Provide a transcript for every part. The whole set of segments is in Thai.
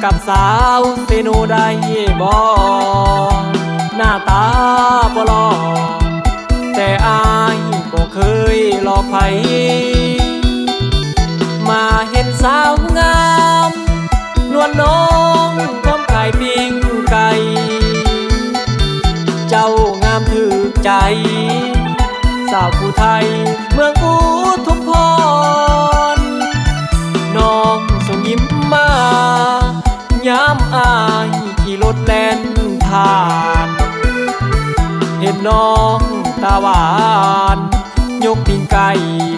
กับสาวเซโนได้บ่หน้าตาบ่หล่อแต่อายบ่เคยหลอกไผมาเห็นสาวงามนวลน้องพร้อมขายปิ้งไก่เจ้างามถึกใจสาวผู้ไทยเมืองอุทุมพรน้องส่งยิ้มมาย้ำอายขี่รถแล่นผ่านเห็นน้องตาหวานยกปิ้งไก่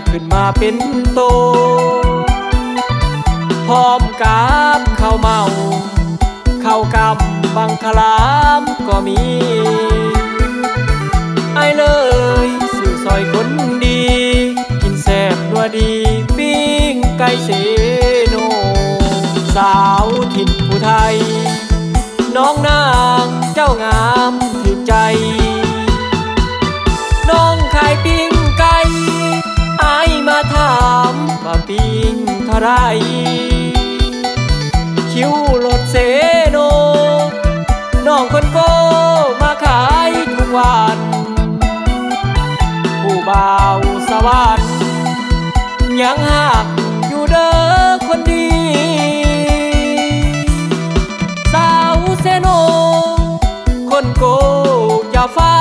ขึ้นมาเป็นโตพร้อมกับข้าวเมาข้าวกำบังคลามก็มีไอ้เลยสื่อซอยคนดีกินแซ่บนัวดีปิ้งไก่เซโนสาวถิ่นผู้ไทยน้องนางเจ้างามถึกใจน้องขายปิ้งไก่อายมาถามว่าปิ้งเท่าไรคิวรถเซโนน้องคนโกมาขายทุกวันผู้บ่าวสวรรค์ยังหักอยู่เด้อคนดีสาวเซโนคนโกอย่าเฝ้า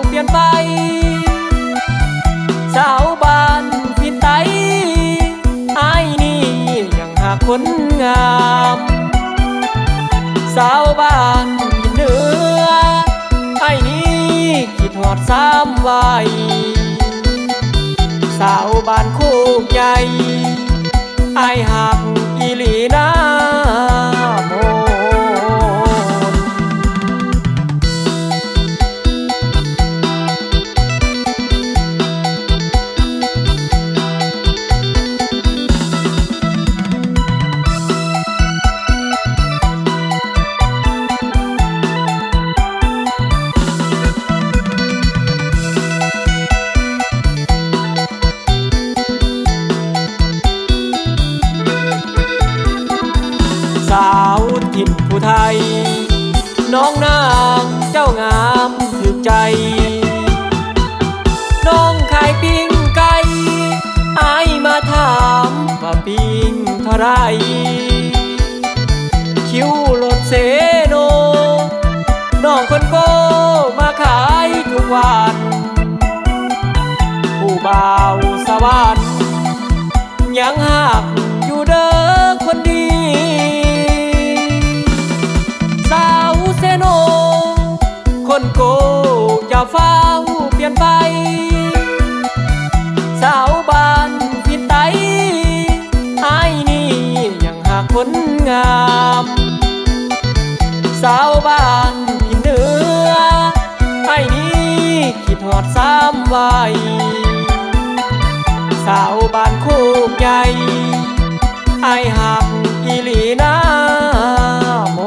เปลี่ยนไปสาวบ้านพิไตอายนี่ยังหาคนงามสาวบ้านพิเหนือไอ้นี่คิดฮอดซ้ำไว้สาวบ้านโคกใหญ่ไอ้หักอีหลีนาโมสาวถิ่นผู้ไทยน้องนางเจ้างามถึกใจน้องขายปิ้งไก่อายมาถามว่าปิ้งเท่าไรคิวรถเซโนน้องคนโกมาขายทุกวันผู้บ่าวสวรรค์ยังหักอยู่เด้อคนดีสาวเซโนคนโกอย่าเฝ้าเปลี่ยนไปสาวบ้านพิไตไอ้นี่ยังหาคนงามสาวบ้านพิเหนือไอ้นี่คิดฮอดซ้ำไว้สาวบ้านโคกใหญ่ไอ้หักอีหลีนาโม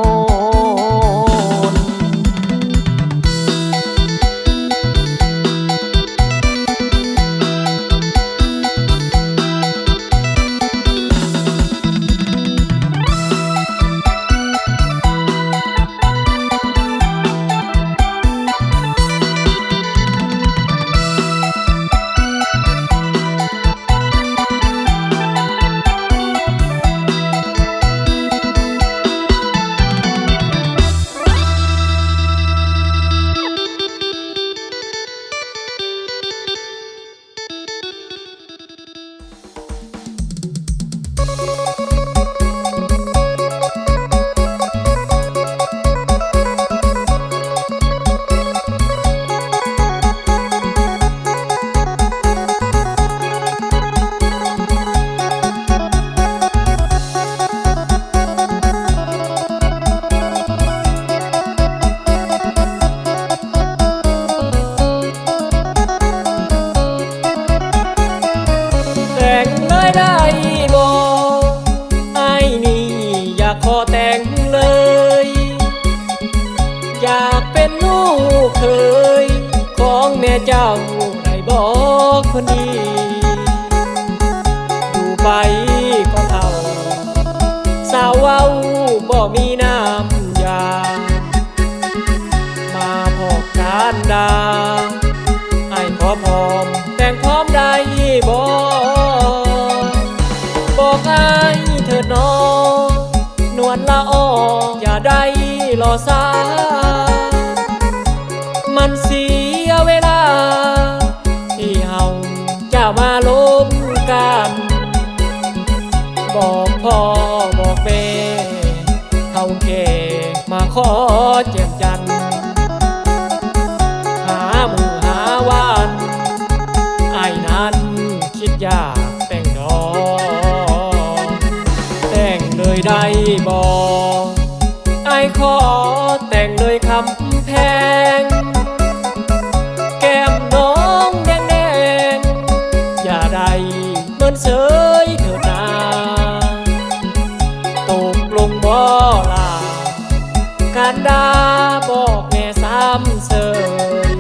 เจ้าได้บอกคนดีอยู่ไปก็เท่าสาวเว้าบ่มี สามันเสียเวลาที่เฮาจะมาล้มกันบอกพ่อบอกแม่เท่าแก่มาขอเจียมจันทร์หามือหาวันไอ้นั้นคิดอยากแต่งดอกแต่งเลยได้บอกไอ้ขอแต่งเลยคำแพงแก้มน้องแดงแดงอย่าได้เหมือนเสยเถิดนาตกลงบ่ล่ะการดาบอกแม่ซ้ำเสย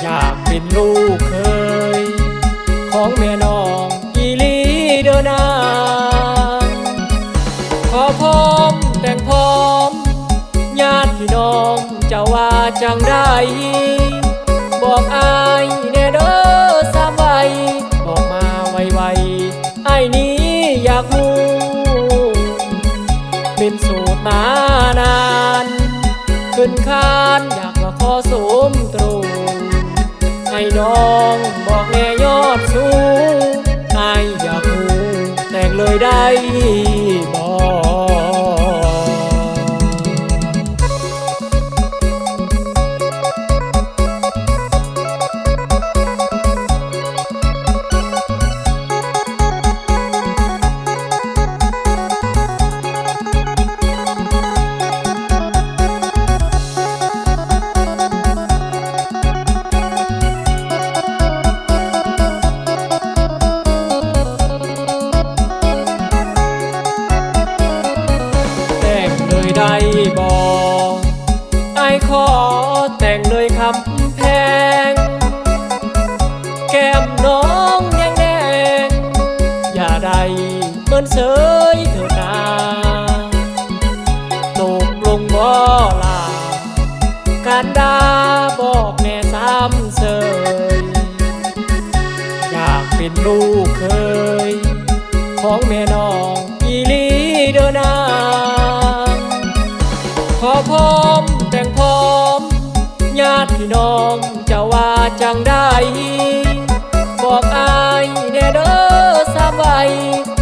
อยากเป็นลูกเคยของแม่น้องอีลีเด้อนางขอพร้อมแต่งพร้อมญาติพี่น้องจะว่าจังได้บอกอายแน่เด้อสามไว้บอกมาไวๆไอ้นี้อยากรู้เป็นโสดมานานขึ้นคานอยากมาขอสมตรูให้น้องบอกแน่ยอดสูงไอ้อยากรู้แต่งเลยได้บอกได้บอกไอ้ขอแต่งเลยคำแพงแก้มน้องแดงแดงอย่าได้เหมือนเสยเถิดนาตกลงบ่ล่ะการดาบอกแม่ซ้ำเสยอยากเป็นลูกเคยของแม่น้องอีลีเด้อนางขอพร้อมแต่งพร้อมญาติพี่น้องจะว่าจังได้บอกอายแน่เด้อสามไว้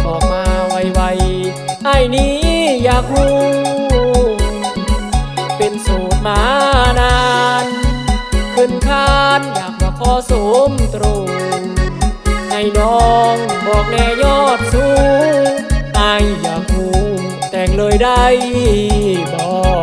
บอกมาไวๆไอ้นี้อยากรู้เป็นโสดมานานขึ้นคานอยากมาขอสมตรูให้น้องบอกแน่ยอดสูงไอ้อยากรู้แต่งเลยได้บอก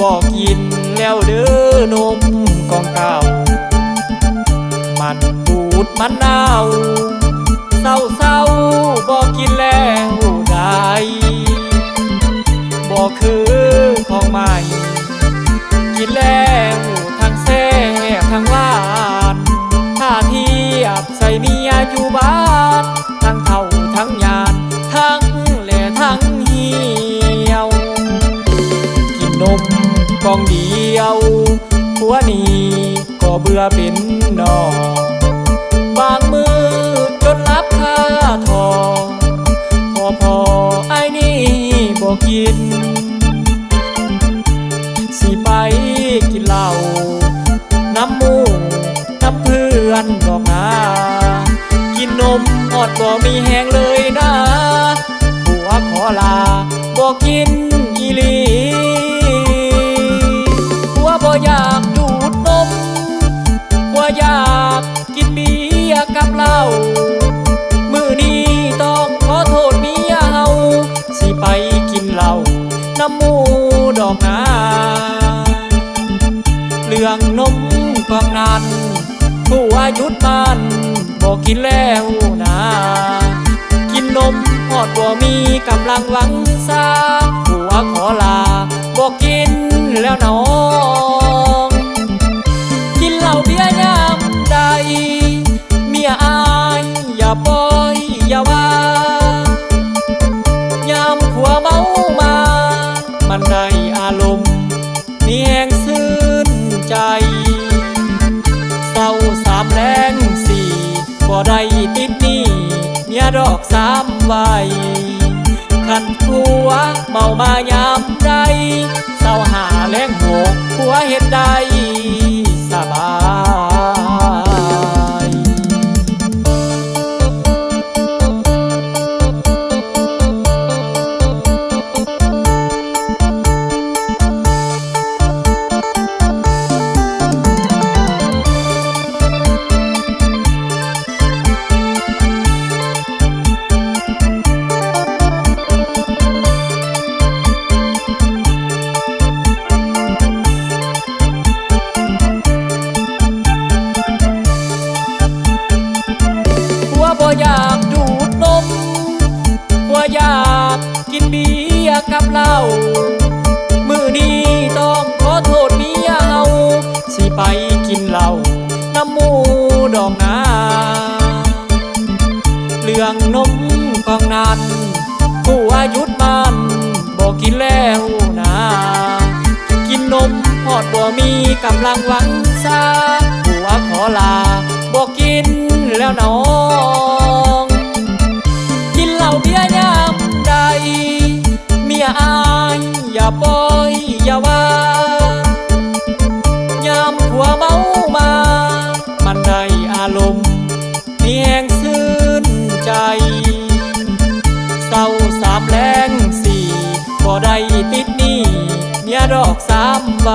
บอกกินแล้วเด้อนมกองเก่ามันบูดมันเน่าเศร้าบอกกินแล้วได้บอกคือของใหม่กินแล้วทั้งแซ่ทั้งหวานถ้าเทียบใส่เมียอยู่บ้านทั้งเท่าทั้งยานทั้งแหล่ทั้งเหี่ยวกินนมกองเดียวผัวนี้ก็เบื่อเป็นนอบางมือจนรับค่าทองพอไอ้นี่บ่ กินสิไปกินเหล้าน้ำมูกน้ำเพื่อนดอกนากินนมอดบ่มีแหงเลยนะผัวขอลาบ่กินอีหลีผัวบ่อยากดูดนมผัวอยากกินเบียร์กับเหล้ามื้อนี้ต้องขอโทษเมียเฮาสิไปกินเหล้าน้ำมูดอกนาเรื่องนมกองนั้นผัวหยุดมันบอกกินแล้วนะกินนมหอดบ่มีกำลังหวังซาผัวขอลาบอกกินแล้วน้องกินเหล้าเบียร์ยามใดเมียอายอย่าปล่อยอย่าว่ายามผัวเมามามันได้อารมณ์มีแหงซื่นใจเศร้าสามแรงสี่บ่ได้ติดหนี้เมียดอกสามใบขันผัวเมามายามใดเศร้าหาแรงหกผัวเฮ็ดได้สบายอยากดูดนมว่าอยากกินเบียร์กับเหล้ามื้อนี้ต้องขอโทษเมียเฮาสิไปกินเหล้าน้ำมูดอกนาเรื่องนมกองนั้นผัวหยุดมันบอกกินแล้วนะกินนมพอดบ่มีกำลังหวังซาผัวขอลาบอกกินแล้วน้องกินเหล้าเบียร์ยามใดเมียอายอย่าปล่อยอย่าว่ายามผัวเมามามันได้อารมณ์มีแหงซื่นใจเศร้าสามแรงสี่บ่ได้ติดหนี้เมียดอกสามใบ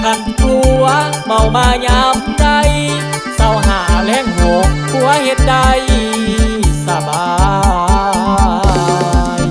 ขันผัวเมามายามใดเศร้าหาแรงหกผัวเฮ็ดได้สบาย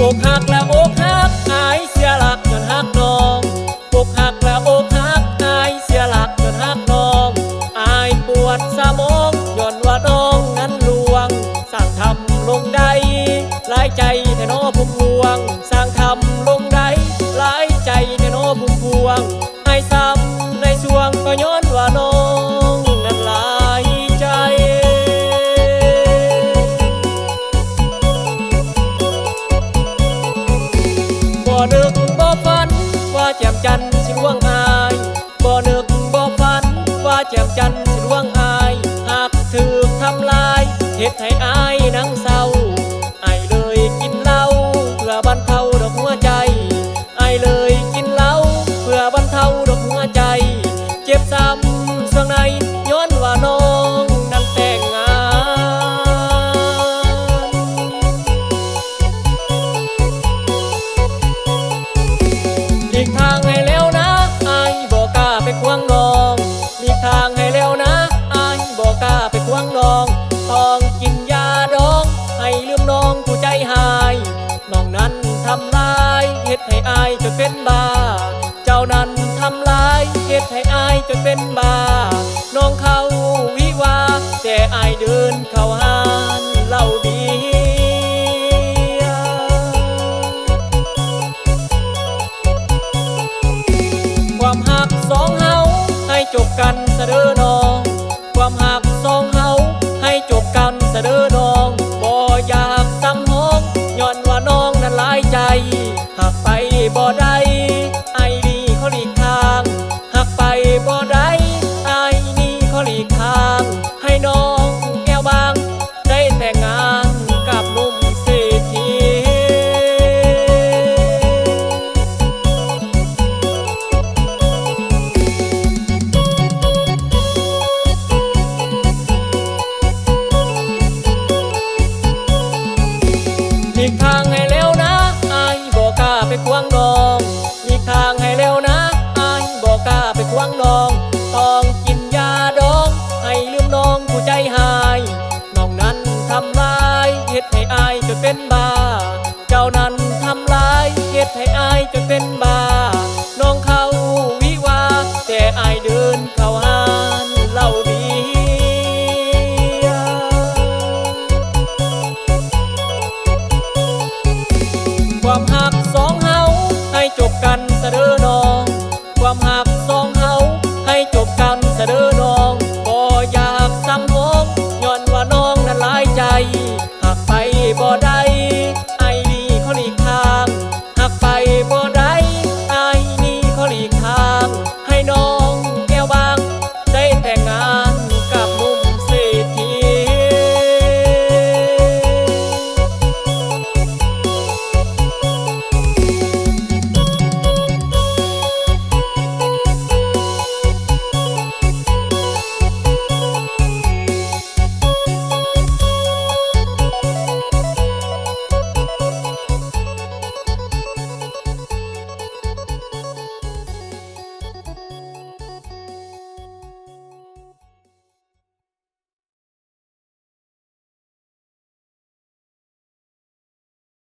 อกหักแล้วอกหักอายเสียหลักจนหักน้องอกหักแล้วอกหักอายเสียหลักจนหักน้องอายปวดสมองย้อนว่าน้องนั้นลวงสร้างทำลงได้หลายใจแท้น้อพุ่มพวงสร้างทำลงได้หลายใจแท้น้อพุ่มพวงให้ซ้ำในช่วงก็ย้อนว่าน้องนั้นหลายใจบ่นึกบ่ฝันว่าแจ่มจันทร์สิล่วงอายบ่นึกบ่ฝันว่าแจ่มจันทร์สิล่วงอายหากถูกทำลายเฮ็ดให้อายนั่งเศร้าอายเลยกินเหล้าเพื่อบรรเทาดอกหัวใจอายเลยกินเหล้าเพื่อบรรเทาดอกหัวใจเจ็บซ้ำส่วงในย้อนว่าน้องนั้นแต่งงานหลีกทางให้แล้วนะอายบ่กล้าไปควงน้องหลีกทางให้แล้วนะอายบ่กล้าไปควงน้อง ต้องกินยาดองให้ลืมน้องผู้ใจหายน้องนั้นทำลายเฮ็ดให้อายจนเป็นบ้าเจ้านั้นทำลายเฮ็ดให้อายจนเป็นบ้าน้องเข้าวิวาแต่อายเดินเข้าหา